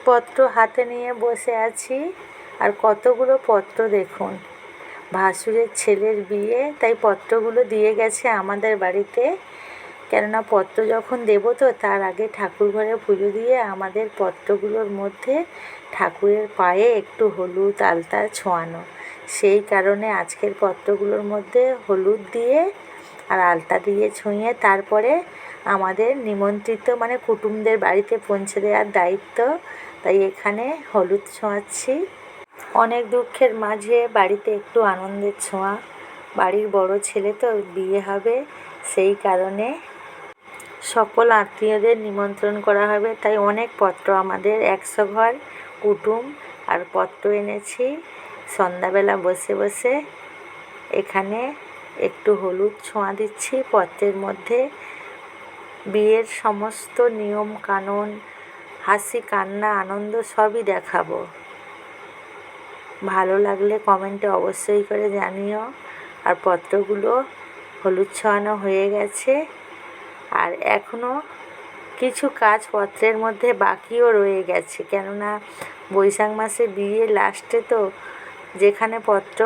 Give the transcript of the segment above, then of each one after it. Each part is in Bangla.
পত্র হাতে নিয়ে বসে আছি, আর কতগুলো পত্র দেখুন। ভাসুরের ছেলের বিয়ে, তাই পত্রগুলো দিয়ে গেছে আমাদের বাড়িতে। কেননা পত্র যখন দেবো তো তার আগে ঠাকুর ঘরে পুজো দিয়ে আমাদের পত্রগুলোর মধ্যে ঠাকুরের পায়ে একটু হলুদ আলতা ছোঁয়ানো। সেই কারণে আজকের পত্রগুলোর মধ্যে হলুদ দিয়ে আর আলতা দিয়ে ছুঁয়ে তারপরে আমাদের নিমন্ত্রিত মানে কুটুমদের বাড়িতে পৌঁছে দেওয়ার দায়িত্ব। তাই এখানে হলুদ ছোঁয়াচ্ছি। অনেক দুঃখের মাঝে বাড়িতে একটু আনন্দের ছোঁয়া। বাড়ির বড় ছেলে তো বিয়ে হবে, সেই কারণে সকল আত্মীয়দের নিমন্ত্রণ করা হবে। তাই অনেক পত্র, আমাদের 100 ঘর কুটুম, আর পত্র এনেছি। সন্ধ্যাবেলা বসে বসে এখানে একটু হলুদ ছোঁয়া দিচ্ছি পত্রের মধ্যে। বিয়ের সমস্ত নিয়ম কানুন, হাসি কান্না আনন্দ সবই দেখাবো। ভালো লাগলে কমেন্টে অবশ্যই করে জানিও। আর পত্রগুলো হলুদ ছোঁয়ানো হয়ে গেছে, আর এখনও কিছু কাজ পত্রের মধ্যে বাকিও রয়ে গেছে। কেননা বৈশাখ মাসে বিয়ে লাস্টে তো, যেখানে পত্র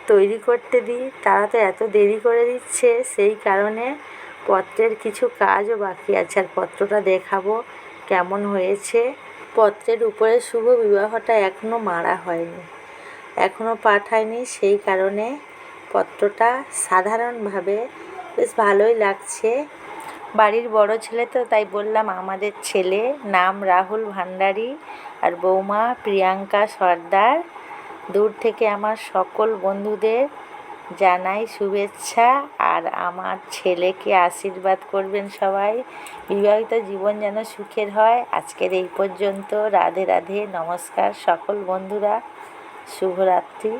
তৈরি করতে দিই তারা তো এত দেরি করে দিচ্ছে, সেই কারণে পত্রের কিছু কাজও বাকি আছে। আর পত্রটা দেখাবো কেমন হয়েছে। পত্রের উপরে শুভ বিবাহটা এখনও মারা হয়নি, এখনও পাঠায়নি, সেই কারণে পত্রটা সাধারণভাবে বেশ ভালোই লাগছে। বাড়ির বড় ছেলে তো, তাই বললাম আমাদের ছেলে, নাম রাহুল ভান্ডারী, আর বৌমা প্রিয়াঙ্কা সর্দার। দূর থেকে আমার সকল বন্ধুদের জানাই শুভেচ্ছা, আর আমার ছেলেকে আশীর্বাদ করবেন সবাই। বিবাহিত জীবন যেন সুখের হয়। আজকের এই পর্যন্ত। রাধে রাধে, নমস্কার সকল বন্ধুরা, শুভরাত্রি।